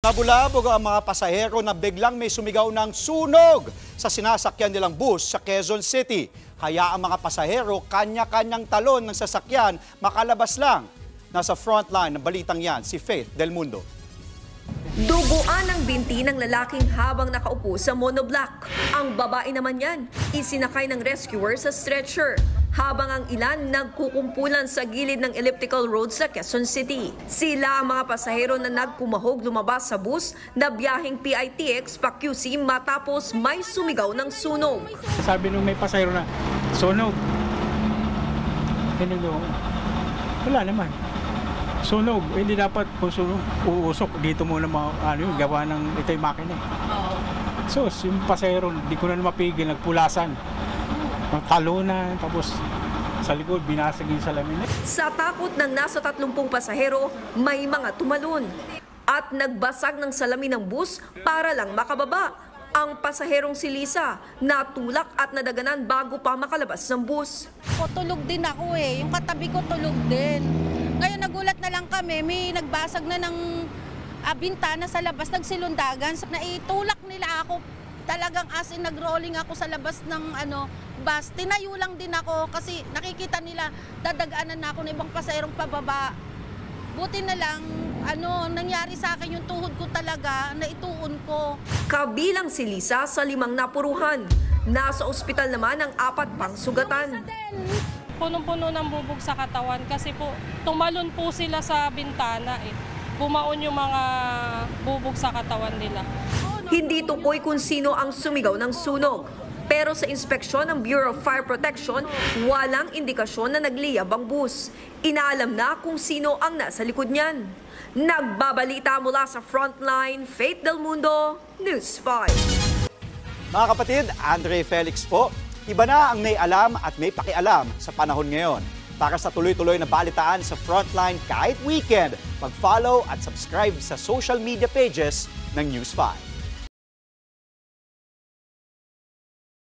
Nabulabog ang mga pasahero na biglang may sumigaw ng sunog sa sinasakyan nilang bus sa Quezon City. Kaya ang mga pasahero kanya-kanyang talon ng sasakyan makalabas lang. Nasa frontline ng balitang yan si Faith Del Mundo. Duguan ang binti ng lalaking habang nakaupo sa monoblock. Ang babae naman yan, isinakay ng rescuer sa stretcher. Habang ang ilan nagkukumpulan sa gilid ng elliptical road sa Quezon City. Sila ang mga pasahero na nagkumahog lumabas sa bus na biyaheng PITX pa QC matapos may sumigaw ng sunog. Sabi nung may pasahero na, sunog. Wala naman. Sunog, hindi dapat kung sunog, uusok. Dito muna gawa ng ito yung makina. So, yung pasahero, di ko na mapigil, nagpulasan. Talunan, tapos sa likod, binasag yung salamin. Sa takot ng nasa 30 pasahero, may mga tumalon. At nagbasag ng salamin ng bus para lang makababa. Ang pasaherong si Lisa, natulak at nadaganan bago pa makalabas ng bus. Tulog din ako yung katabi ko tulog din. Ngayon nagulat na lang kami, may nagbasag na ng bintana sa labas, nagsilundagan. Naitulak nila ako, talagang as in nag-rolling ako sa labas ng bus. Tinayo lang din ako kasi nakikita nila dadagaanan na ako ng ibang pasaherong pababa. Buti na lang, nangyari sa akin yung tuhod ko talaga, naituon ko. Kabilang si Lisa sa 5 napuruhan. Nasa ospital naman ang 4 pang sugatan. Punong-puno ng bubog sa katawan kasi po tumalon po sila sa bintana Bumaon yung mga bubog sa katawan nila. Hindi tukoy kung sino ang sumigaw ng sunog. Pero sa inspeksyon ng Bureau of Fire Protection, walang indikasyon na nagliyab ang bus. Inaalam na kung sino ang nasa likod niyan. Nagbabalita mula sa Frontline, Faith Del Mundo, News 5. Mga kapatid, Andre Felix po. Iba na ang may alam at may pakialam sa panahon ngayon. Para sa tuloy-tuloy na balitaan sa Frontline kahit weekend, mag-follow at subscribe sa social media pages ng News 5.